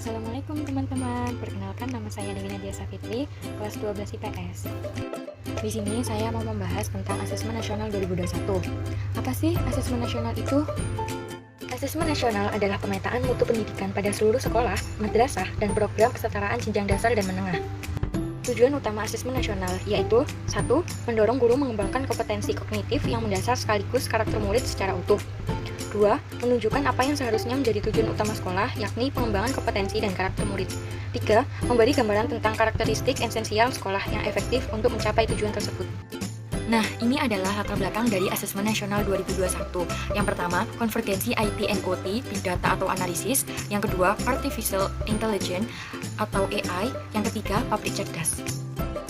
Assalamualaikum teman-teman, perkenalkan nama saya Dewi Nadia Safitri, kelas 12 IPS. Di sini saya mau membahas tentang Asesmen Nasional 2021. Apa sih Asesmen Nasional itu? Asesmen Nasional adalah pemetaan mutu pendidikan pada seluruh sekolah, madrasah, dan program kesetaraan jenjang dasar dan menengah. Tujuan utama Asesmen Nasional yaitu 1. Mendorong guru mengembangkan kompetensi kognitif yang mendasar sekaligus karakter murid secara utuh. 2. Menunjukkan apa yang seharusnya menjadi tujuan utama sekolah, yakni pengembangan kompetensi dan karakter murid. 3. Memberi gambaran tentang karakteristik esensial sekolah yang efektif untuk mencapai tujuan tersebut. Nah, ini adalah latar belakang dari Asesmen Nasional 2021. Yang pertama, konvergensi IT and OT, Big Data atau Analisis. Yang kedua, Artificial Intelligence atau AI. Yang ketiga, Public Cerdas.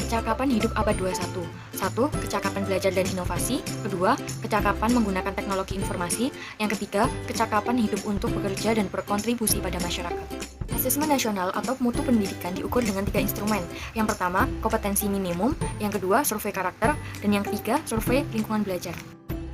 Kecakapan hidup abad 21. 1. Kecakapan belajar dan inovasi. Kedua, kecakapan menggunakan teknologi informasi. Yang ketiga, kecakapan hidup untuk bekerja dan berkontribusi pada masyarakat. Asesmen nasional atau mutu pendidikan diukur dengan 3 instrumen. Yang pertama, kompetensi minimum. Yang kedua, survei karakter. Dan yang ketiga, survei lingkungan belajar.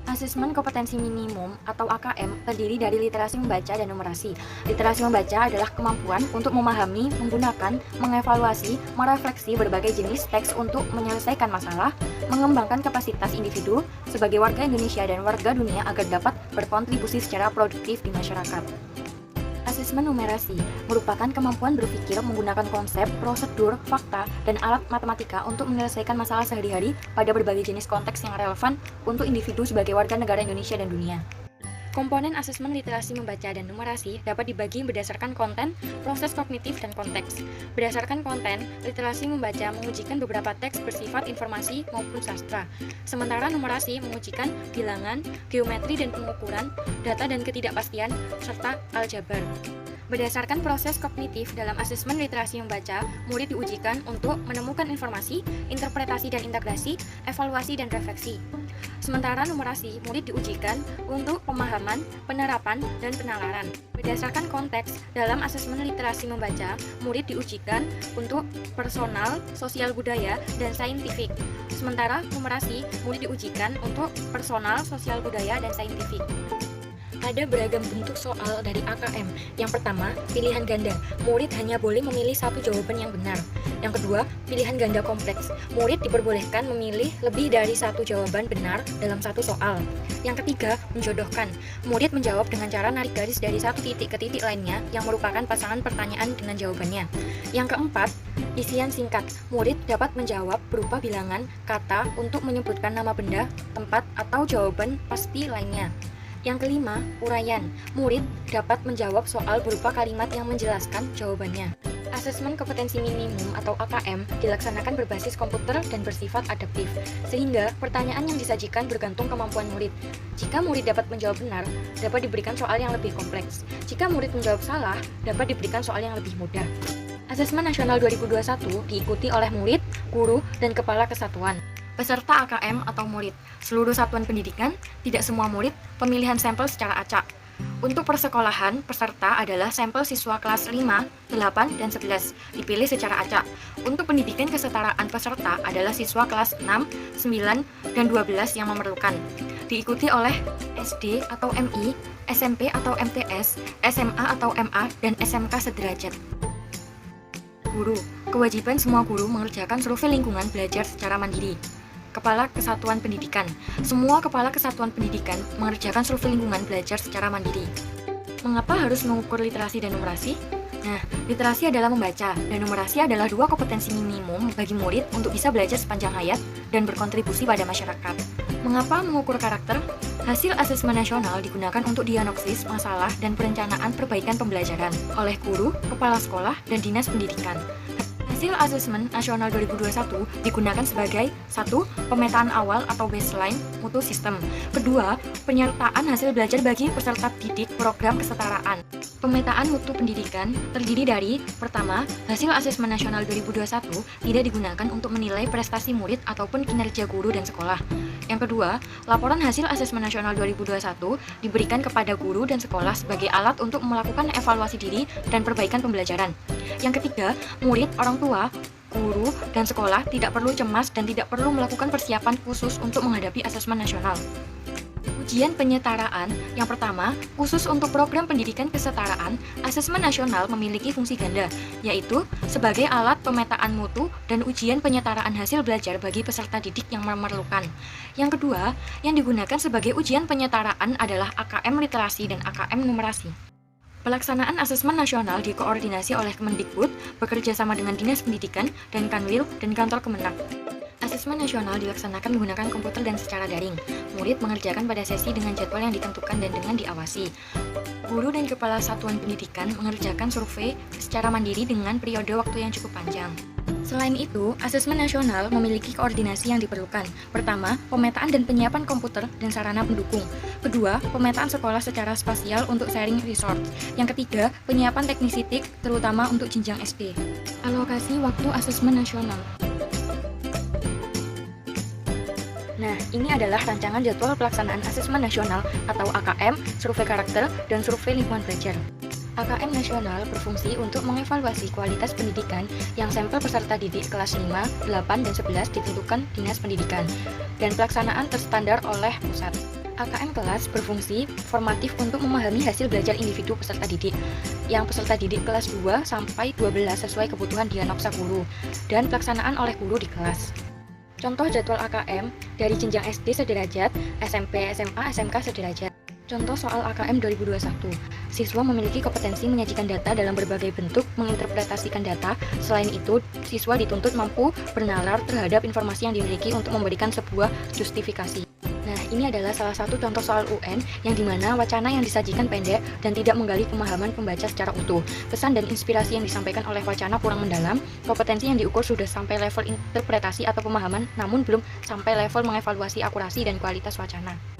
Asesmen kompetensi minimum atau AKM terdiri dari literasi membaca dan numerasi. Literasi membaca adalah kemampuan untuk memahami, menggunakan, mengevaluasi, merefleksi berbagai jenis teks untuk menyelesaikan masalah, mengembangkan kapasitas individu sebagai warga Indonesia dan warga dunia agar dapat berkontribusi secara produktif di masyarakat. Asesmen numerasi merupakan kemampuan berpikir menggunakan konsep, prosedur, fakta, dan alat matematika untuk menyelesaikan masalah sehari-hari pada berbagai jenis konteks yang relevan untuk individu sebagai warga negara Indonesia dan dunia. Komponen asesmen literasi membaca dan numerasi dapat dibagi berdasarkan konten, proses kognitif, dan konteks. Berdasarkan konten, literasi membaca mengujikan beberapa teks bersifat informasi maupun sastra. Sementara numerasi mengujikan bilangan, geometri dan pengukuran, data dan ketidakpastian, serta aljabar. Berdasarkan proses kognitif dalam asesmen literasi membaca, murid diujikan untuk menemukan informasi, interpretasi dan integrasi, evaluasi dan refleksi. Sementara numerasi, murid diujikan untuk pemahaman, penerapan, dan penalaran. Berdasarkan konteks dalam asesmen literasi membaca, murid diujikan untuk personal, sosial budaya, dan saintifik. Sementara numerasi, murid diujikan untuk personal, sosial budaya, dan saintifik. Ada beragam bentuk soal dari AKM. Yang pertama, pilihan ganda. Murid hanya boleh memilih satu jawaban yang benar. Yang kedua, pilihan ganda kompleks. Murid diperbolehkan memilih lebih dari satu jawaban benar dalam satu soal. Yang ketiga, menjodohkan. Murid menjawab dengan cara narik garis dari satu titik ke titik lainnya yang merupakan pasangan pertanyaan dengan jawabannya. Yang keempat, isian singkat. Murid dapat menjawab berupa bilangan, kata untuk menyebutkan nama benda, tempat, atau jawaban pasti lainnya. Yang kelima, uraian. Murid dapat menjawab soal berupa kalimat yang menjelaskan jawabannya. Asesmen kompetensi minimum atau AKM dilaksanakan berbasis komputer dan bersifat adaptif, sehingga pertanyaan yang disajikan bergantung kemampuan murid. Jika murid dapat menjawab benar, dapat diberikan soal yang lebih kompleks. Jika murid menjawab salah, dapat diberikan soal yang lebih mudah. Asesmen Nasional 2021 diikuti oleh murid, guru, dan kepala kesatuan. Peserta AKM atau murid, seluruh satuan pendidikan, tidak semua murid, pemilihan sampel secara acak. Untuk persekolahan, peserta adalah sampel siswa kelas 5, 8, dan 11, dipilih secara acak. Untuk pendidikan kesetaraan peserta adalah siswa kelas 6, 9, dan 12 yang memerlukan. Diikuti oleh SD atau MI, SMP atau MTS, SMA atau MA, dan SMK sederajat. Guru, kewajiban semua guru mengerjakan survei lingkungan belajar secara mandiri. Kepala Kesatuan Pendidikan. Semua kepala kesatuan pendidikan mengerjakan survei lingkungan belajar secara mandiri. Mengapa harus mengukur literasi dan numerasi? Nah, literasi adalah membaca, dan numerasi adalah 2 kompetensi minimum bagi murid untuk bisa belajar sepanjang hayat dan berkontribusi pada masyarakat. Mengapa mengukur karakter? Hasil asesmen nasional digunakan untuk diagnosis masalah dan perencanaan perbaikan pembelajaran oleh guru, kepala sekolah, dan dinas pendidikan. Hasil Asesmen Nasional 2021 digunakan sebagai 1. Pemetaan awal atau baseline mutu sistem. Kedua, penyertaan hasil belajar bagi peserta didik program kesetaraan. Pemetaan mutu pendidikan terdiri dari: pertama, hasil Asesmen Nasional 2021 tidak digunakan untuk menilai prestasi murid ataupun kinerja guru dan sekolah. Yang kedua, laporan hasil Asesmen Nasional 2021 diberikan kepada guru dan sekolah sebagai alat untuk melakukan evaluasi diri dan perbaikan pembelajaran. Yang ketiga, murid, orang tua, guru, dan sekolah tidak perlu cemas dan tidak perlu melakukan persiapan khusus untuk menghadapi asesmen nasional. Ujian penyetaraan yang pertama, khusus untuk program pendidikan kesetaraan, Asesmen Nasional memiliki fungsi ganda, yaitu sebagai alat pemetaan mutu dan ujian penyetaraan hasil belajar bagi peserta didik yang memerlukan. Yang kedua, yang digunakan sebagai ujian penyetaraan adalah AKM Literasi dan AKM Numerasi. Pelaksanaan Asesmen Nasional dikoordinasi oleh Kemendikbud bekerja sama dengan Dinas Pendidikan dan Kanwil dan Kantor Kemenang. Asesmen nasional dilaksanakan menggunakan komputer dan secara daring. Murid mengerjakan pada sesi dengan jadwal yang ditentukan dan dengan diawasi. Guru dan kepala satuan pendidikan mengerjakan survei secara mandiri dengan periode waktu yang cukup panjang. Selain itu, asesmen nasional memiliki koordinasi yang diperlukan. Pertama, pemetaan dan penyiapan komputer dan sarana pendukung. Kedua, pemetaan sekolah secara spasial untuk sharing resource. Yang ketiga, penyiapan teknisi TIK terutama untuk jenjang SD. Alokasi waktu asesmen nasional. Nah, ini adalah rancangan jadwal pelaksanaan Asesmen Nasional atau AKM, survei karakter, dan survei lingkungan belajar. AKM nasional berfungsi untuk mengevaluasi kualitas pendidikan yang sampel peserta didik kelas 5, 8, dan 11 ditentukan Dinas Pendidikan, dan pelaksanaan terstandar oleh pusat. AKM kelas berfungsi formatif untuk memahami hasil belajar individu peserta didik, yang peserta didik kelas 2 sampai 12 sesuai kebutuhan Dianoksa guru, dan pelaksanaan oleh guru di kelas. Contoh jadwal AKM dari jenjang SD sederajat, SMP, SMA, SMK sederajat. Contoh soal AKM 2021. Siswa memiliki kompetensi menyajikan data dalam berbagai bentuk, menginterpretasikan data. Selain itu, siswa dituntut mampu bernalar terhadap informasi yang dimiliki untuk memberikan sebuah justifikasi. Nah, ini adalah salah satu contoh soal UN yang dimana wacana yang disajikan pendek dan tidak menggali pemahaman pembaca secara utuh. Pesan dan inspirasi yang disampaikan oleh wacana kurang mendalam, kompetensi yang diukur sudah sampai level interpretasi atau pemahaman, namun belum sampai level mengevaluasi akurasi dan kualitas wacana.